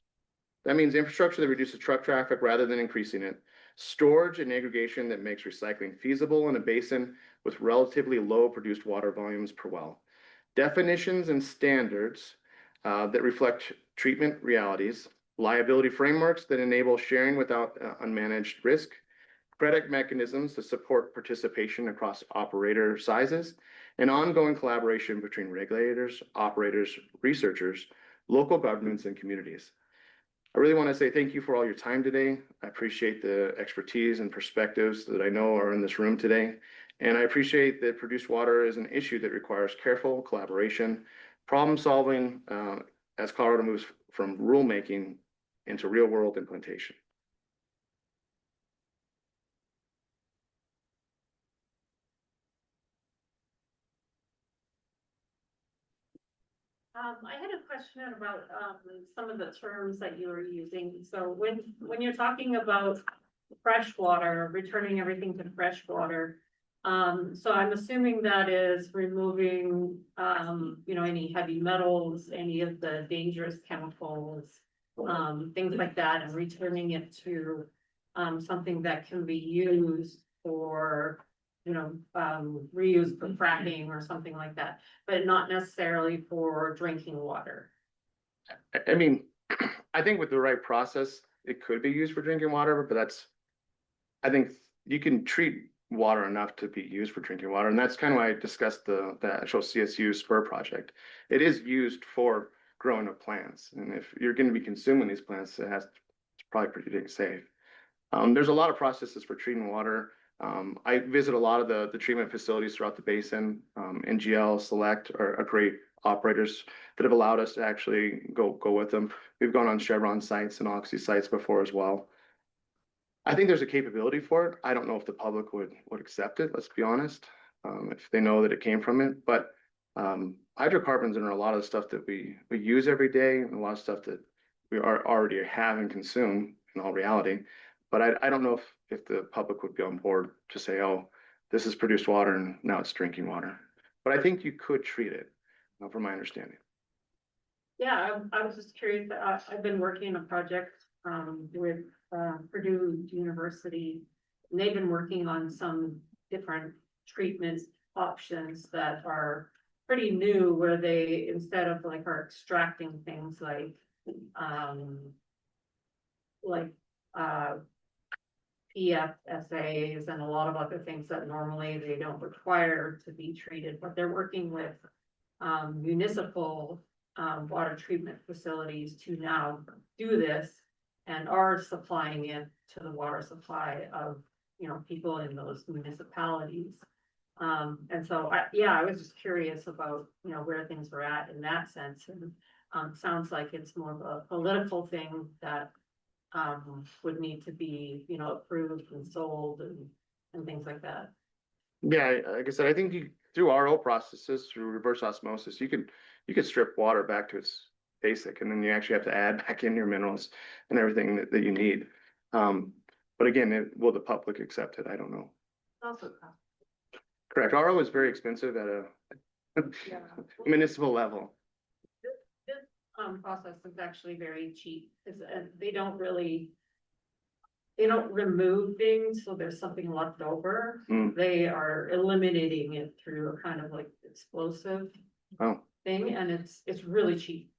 infrastructure that reduces truck traffic rather than increasing it. Storage and aggregation that makes recycling feasible in a basin with relatively low produced water volumes per well. Definitions and standards that reflect treatment realities. Liability frameworks that enable sharing without unmanaged risk. Credit mechanisms to support participation across operator sizes. And ongoing collaboration between regulators, operators, researchers, local governments, and communities. I really want to say thank you for all your time today. I appreciate the expertise and perspectives that I know are in this room today. And I appreciate that produced water is an issue that requires careful collaboration, problem solving as Colorado moves from rulemaking into real world implementation. I had a question about some of the terms that you were using. So when you're talking about fresh water, returning everything to fresh water, so I'm assuming that is removing any heavy metals, any of the dangerous chemicals, things like that, and returning it to something that can be used for reused for fracking or something like that, but not necessarily for drinking water. I mean, I think with the right process, it could be used for drinking water, but I think you can treat water enough to be used for drinking water. And that's kind of why I discussed the actual CSU spur project. It is used for growing of plants. And if you're going to be consuming these plants, it's probably pretty safe. There's a lot of processes for treating water. I visit a lot of the treatment facilities throughout the basin. NGL, Select are great operators that have allowed us to actually go with them. We've gone on Chevron sites and Oxy sites before as well. I think there's a capability for it. I don't know if the public would accept it, let's be honest, if they know that it came from it. But hydrocarbons are a lot of the stuff that we use every day, and a lot of stuff that we already have and consume in all reality. But I don't know if the public would be on board to say, oh, this is produced water and now it's drinking water. But I think you could treat it, from my understanding. Yeah, I was just curious. I've been working on a project with Purdue University, and they've been working on some different treatment options that are pretty new, where they, instead of are extracting things like PFSAs and a lot of other things that normally they don't require to be treated, but they're working with municipal water treatment facilities to now do this, and are supplying it to the water supply of people in those municipalities. And so I was just curious about where things were at in that sense, and sounds like it's more of a political thing that would need to be approved and sold and things like that. Yeah, like I said, I think through RO processes, through reverse osmosis, you could strip water back to its basic, and then you actually have to add back in your minerals and everything that you need. But again, will the public accept it? I don't know. Also, Correct. RO is very expensive at a municipal level. This process is actually very cheap. They don't remove things, so there's something left over. They are eliminating it through a kind of explosive thing, and it's really cheap.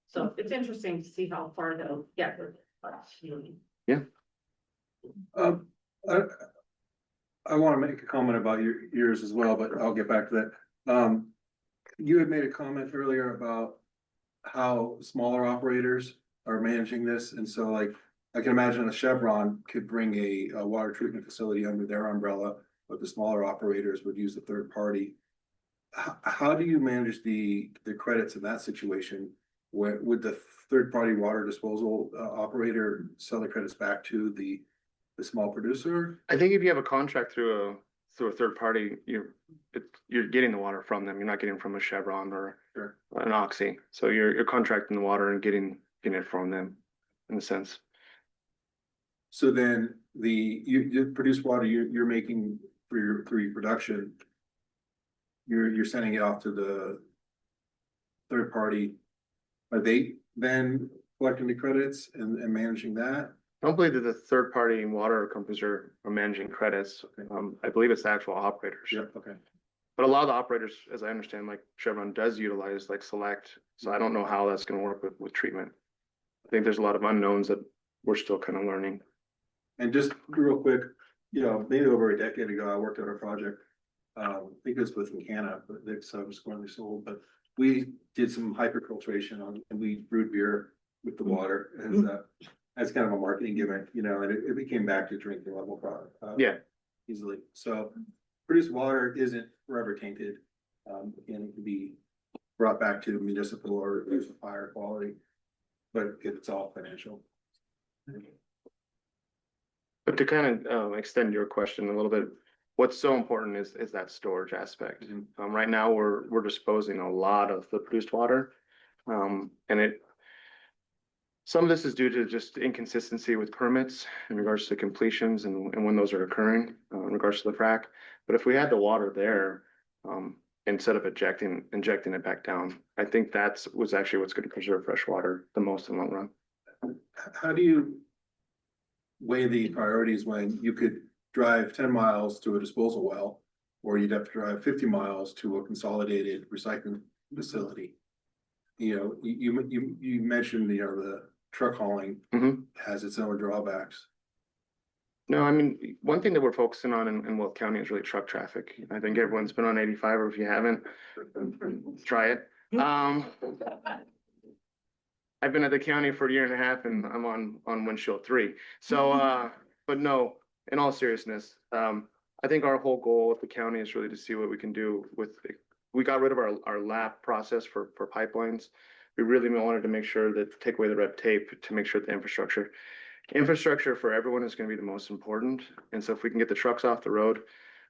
So it's interesting to see how far they'll get with it. Yeah. I want to make a comment about yours as well, but I'll get back to that. You had made a comment earlier about how smaller operators are managing this, and so I can imagine a Chevron could bring a water treatment facility under their umbrella, but the smaller operators would use a third party. How do you manage the credits in that situation? Where would the third party water disposal operator sell the credits back to the small producer? I think if you have a contract through a third party, you're getting the water from them. You're not getting it from a Chevron or Sure. an Oxy. So you're contracting the water and getting it from them in a sense. So then you produce water you're making through your production. You're sending it off to the third party. Are they then collecting the credits and managing that? I don't believe that the third party water companies are managing credits. I believe it's the actual operators. Yep, okay. But a lot of the operators, as I understand, like Chevron does utilize like Select. So I don't know how that's going to work with treatment. I think there's a lot of unknowns that we're still kind of learning. And just real quick, maybe over a decade ago, I worked on a project. I think it was with Cavanagh, but they subsequently sold, but we did some hyperfiltration and we brewed beer with the water as kind of a marketing gimmick, and it became back to drinking level product. Yeah. Easily. So produced water isn't forever tainted. And it can be brought back to municipal or higher quality, but it's all financial. But to kind of extend your question a little bit, what's so important is that storage aspect. Right now, we're disposing a lot of the produced water, and some of this is due to just inconsistency with permits in regards to completions and when those are occurring in regards to the frac. But if we had the water there, instead of injecting it back down, I think was actually what's going to preserve fresh water the most in the long run. How do you weigh the priorities when you could drive 10 miles to a disposal well, or you'd have to drive 50 miles to a consolidated recycling facility? You mentioned, the truck hauling has its own drawbacks. No, I mean, one thing that we're focusing on in Will County is really truck traffic. I think everyone's been on 85, or if you haven't, try it. I've been at the county for a year and a half and I'm on windshield 3. So, but no, in all seriousness, I think our whole goal with the county is really to see what we can do we got rid of our lap process for pipelines. We really wanted to make sure that take away the red tape to make sure the infrastructure for everyone is going to be the most important. And so if we can get the trucks off the road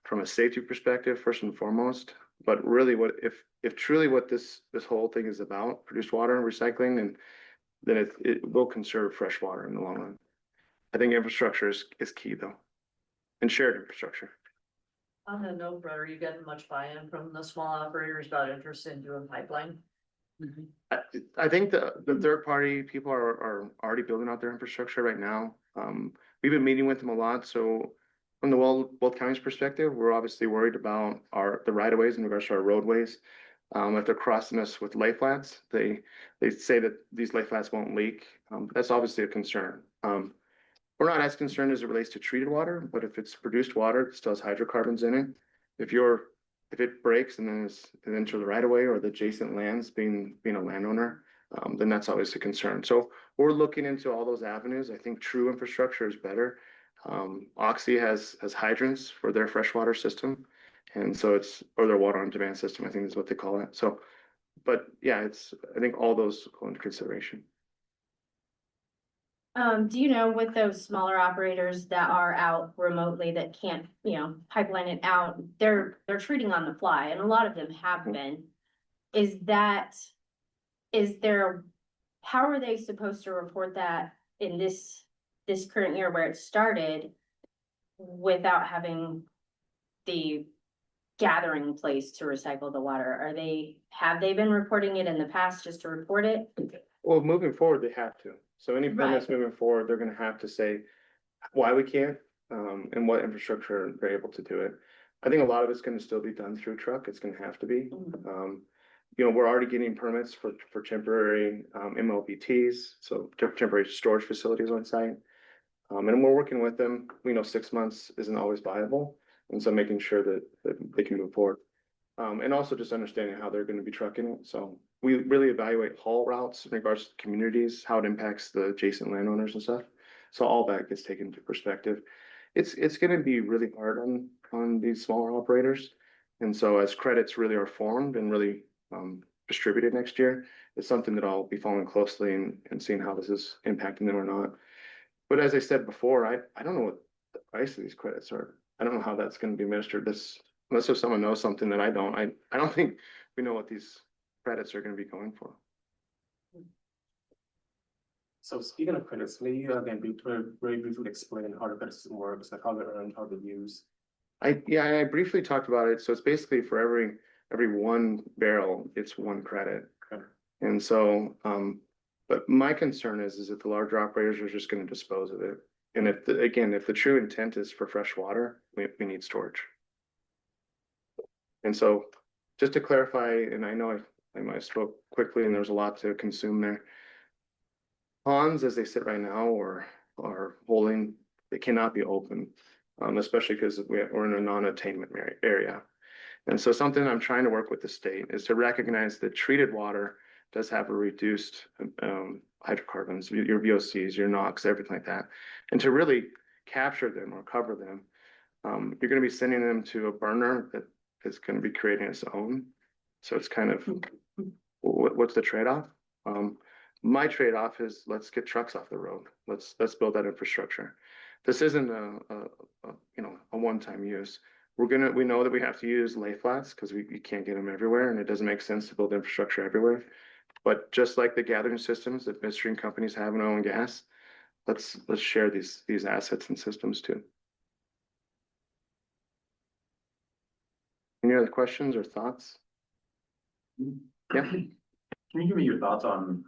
from a safety perspective, first and foremost, but really if truly what this whole thing is about, produced water and recycling, and then it will conserve fresh water in the long run. I think infrastructure is key though, and shared infrastructure. On a note, are you getting much buy-in from the small operators about interest in doing pipeline? I think the third party people are already building out their infrastructure right now. We've been meeting with them a lot. So from the Weld County's perspective, we're obviously worried about the right of ways in regards to our roadways. If they're crossing us with lay flats, they say that these lay flats won't leak. That's obviously a concern. We're not as concerned as it relates to treated water, but if it's produced water, it still has hydrocarbons in it. If it breaks and then it's into the right of way or the adjacent lands being a landowner, then that's always a concern. So we're looking into all those avenues. I think true infrastructure is better. Oxy has hydrants for their freshwater system. And so or their water on demand system, I think is what they call it. So, but yeah, I think all those go into consideration. Do you know with those smaller operators that are out remotely that can't, pipeline it out, they're treating on the fly and a lot of them have been. How are they supposed to report that in this current year where it started without having the gathering place to recycle the water? Have they been reporting it in the past just to report it? Well, moving forward, they have to. So any permits moving forward, they're going to have to say why we can't, and what infrastructure they're able to do it. I think a lot of it's going to still be done through truck. It's going to have to be. We're already getting permits for temporary MLBTs, so temporary storage facilities on site. And we're working with them. We know 6 months isn't always viable. And so making sure that they can move forward. And also just understanding how they're going to be trucking it. So we really evaluate haul routes in regards to communities, how it impacts the adjacent landowners and stuff. So all that gets taken into perspective. it's gonna be really hard on these smaller operators. And so as credits really are formed and really distributed next year, it's something that I'll be following closely and seeing how this is impacting them or not. But as I said before, I don't know what the price of these credits are. I don't know how that's gonna be administered. Unless if someone knows something that I don't, I don't think we know what these credits are gonna be going for. So speaking of credits, maybe you again very briefly explain how the credit system works, like how they're earned, how they're used. I briefly talked about it. So it's basically for every 1 barrel, it's 1 credit. Okay. And so, but my concern is that the larger operators are just gonna dispose of it. And if the true intent is for fresh water, we need storage. And so, just to clarify, and I know I might have spoke quickly and there's a lot to consume there. Ponds, as they sit right now, are holding, they cannot be open, especially because we're in a non-attainment area. And so something I'm trying to work with the state is to recognize that treated water does have a reduced hydrocarbons, your VOCs, your NOx, everything like that. And to really capture them or cover them, you're going to be sending them to a burner that is going to be creating its own. So it's kind of, what's the trade-off? My trade-off is let's get trucks off the road. Let's build that infrastructure. This isn't a one-time use. We know that we have to use lay flats because we can't get them everywhere, and it doesn't make sense to build infrastructure everywhere. But just like the gathering systems that midstream companies have in oil and gas, let's share these assets and systems too. Any other questions or thoughts? Yeah. Can you give me your thoughts on,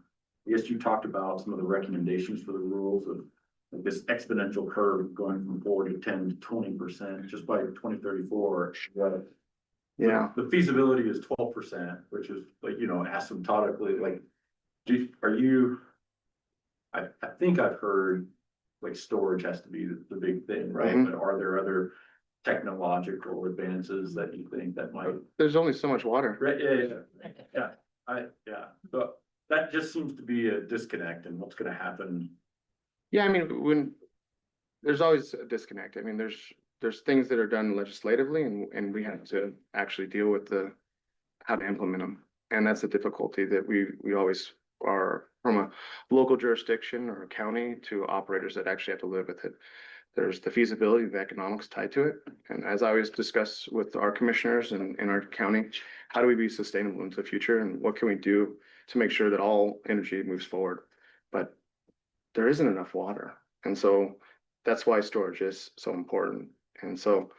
I guess you talked about some of the recommendations for the rules of this exponential curve going from 4 to 10 to 20% just by 2034. Yeah. The feasibility is 12%, which is like, asymptotically, like, I think I've heard like storage has to be the big thing, right? Mhm. But are there other technological advances that you think that might? There's only so much water. Right, yeah. But that just seems to be a disconnect in what's gonna happen. Yeah, I mean, when there's always a disconnect. I mean, there's things that are done legislatively and we have to actually deal with how to implement them. And that's the difficulty that we always are from a local jurisdiction or a county to operators that actually have to live with it. There's the feasibility, the economics tied to it. And as I always discuss with our commissioners and in our county, how do we be sustainable into the future and what can we do to make sure that all energy moves forward? But there isn't enough water. And so that's why storage is so important. And so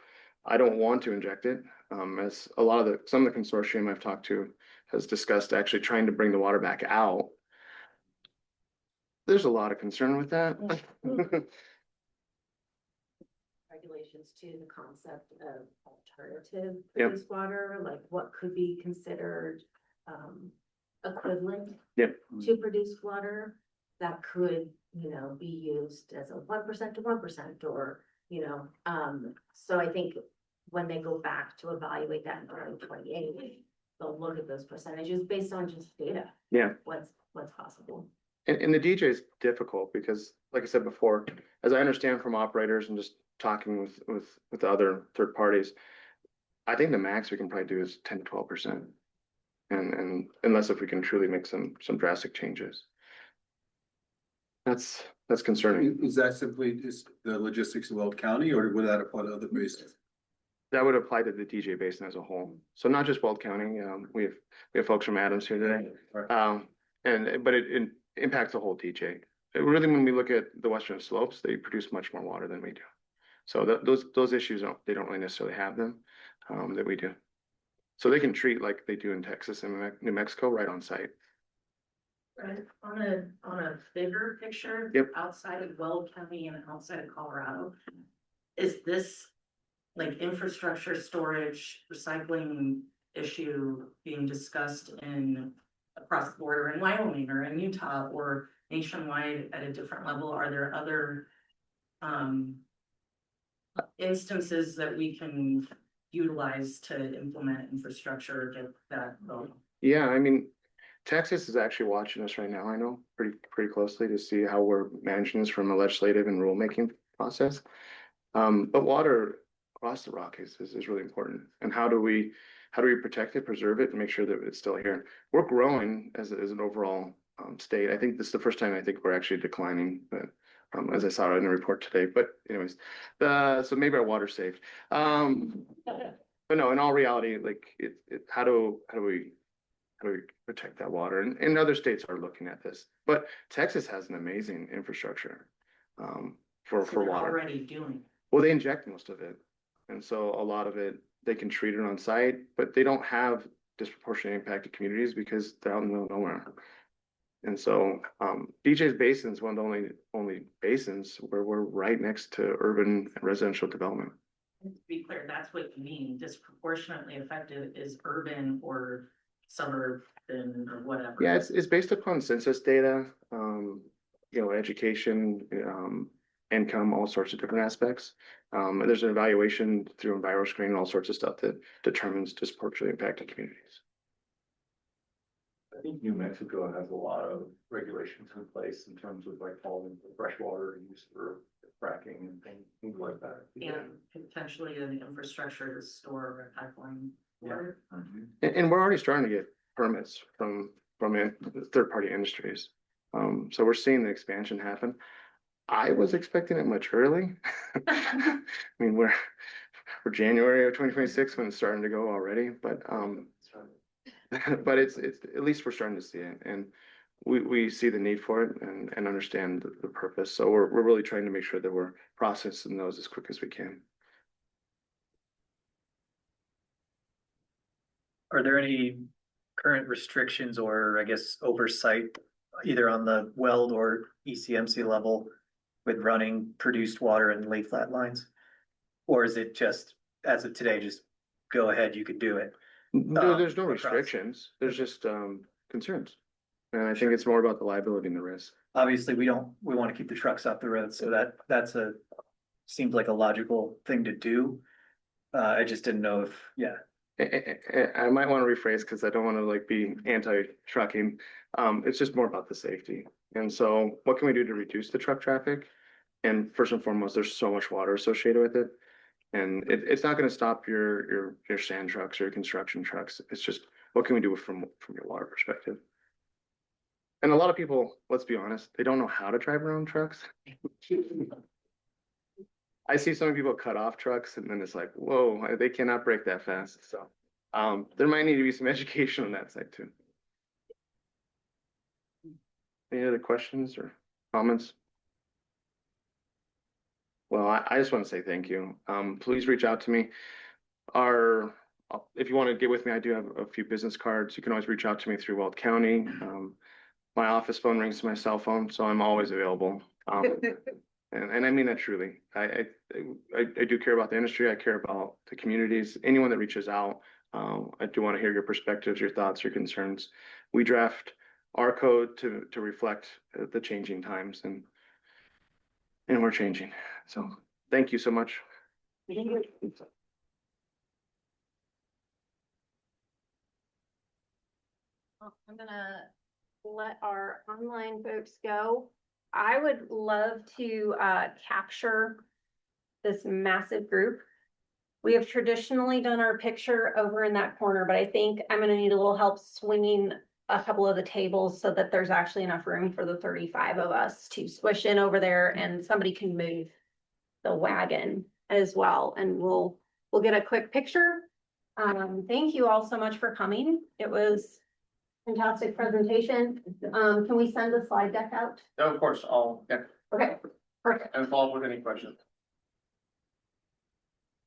I don't want to inject it. As some of the consortium I've talked to has discussed actually trying to bring the water back out. There's a lot of concern with that. Regulations to the concept of alternative Yep. produced water, like what could be considered equivalent Yep. to produced water that could, be used as a 1% to 1% or, so I think when they go back to evaluate that in 2028, they'll look at those percentages based on just data. Yeah. What's possible. And the DJ is difficult because, like I said before, as I understand from operators and just talking with other third parties, I think the max we can probably do is 10 to 12%. And unless if we can truly make some drastic changes. That's concerning. Is that simply just the logistics of Weld County, or would that apply to other basins? That would apply to the DJ basin as a whole. So not just Weld County. We have folks from Adams here today. But it impacts the whole DJ. Really, when we look at the western slopes, they produce much more water than we do. So those issues they don't really necessarily have them that we do. So they can treat like they do in Texas and New Mexico right on site. Right, on a bigger picture. Yep. Outside of Weld County and outside of Colorado, is this like infrastructure, storage, recycling issue being discussed across the border in Wyoming or in Utah or nationwide at a different level? Are there other instances that we can utilize to implement infrastructure to get that going? Yeah, I mean, Texas is actually watching us right now. I know pretty closely to see how we're managing this from a legislative and rulemaking process. But water across the Rockies is really important. And how do we protect it, preserve it, and make sure that it's still here? We're growing as an overall state. I think this is the first time I think we're actually declining, but as I saw in the report today. But anyways, so maybe our water's safe. But no, in all reality, like how do we protect that water? And other states are looking at this, but Texas has an amazing infrastructure for So they're water. already doing. Well, they inject most of it, and so a lot of it they can treat it on site, but they don't have disproportionately impacted communities because they're out in the middle of nowhere. And so DJ's Basin is one of the only basins where we're right next to urban and residential development. To be clear, that's what you mean, disproportionately affected is urban or suburban or whatever. Yeah, it's based upon census data, education, income, all sorts of different aspects. And there's an evaluation through EnviroScreen and all sorts of stuff that determines disproportionately impacted communities. I think New Mexico has a lot of regulations in place in terms of like following freshwater use for fracking and things like that. And potentially an infrastructure to store pipeline water. And we're already starting to get permits from third-party industries. So we're seeing the expansion happen. I was expecting it much early. I mean, we're January of 2026 when it's starting to go already, but but it's at least we're starting to see it, and we see the need for it and understand the purpose. So we're really trying to make sure that we're processing those as quick as we can. Are there any current restrictions or I guess oversight either on the weld or ECMC level with running produced water and lay flat lines? Or is it just, as of today, just go ahead, you could do it? There's no restrictions. There's just concerns. And I think it's more about the liability and the risk. Obviously, we want to keep the trucks off the road, so that's seems like a logical thing to do. I just didn't know if, yeah. I might want to rephrase because I don't want to like be anti-trucking. It's just more about the safety. And so what can we do to reduce the truck traffic? And first and foremost, there's so much water associated with it. And it's not going to stop your sand trucks or your construction trucks. It's just what can we do from your water perspective? And a lot of people, let's be honest, they don't know how to drive their own trucks. I see some people cut off trucks and then it's like, whoa, they cannot brake that fast. So there might need to be some education on that side too. Any other questions or comments? Well, I just want to say thank you. Please reach out to me. If you want to get with me, I do have a few business cards. You can always reach out to me through Weld County. My office phone rings to my cell phone, so I'm always available. And I mean that truly. I do care about the industry. I care about the communities. Anyone that reaches out, I do want to hear your perspectives, your thoughts, your concerns. We draft our code to reflect the changing times, and we're changing. So thank you so much. I'm gonna let our online folks go. I would love to capture this massive group. We have traditionally done our picture over in that corner, but I think I'm gonna need a little help swinging a couple of the tables so that there's actually enough room for the 35 of us to squish in over there, and somebody can move the wagon as well, and we'll get a quick picture. Thank you all so much for coming. It was fantastic presentation. Can we send the slide deck out? Of course, yeah. Okay, perfect. And follow up with any questions.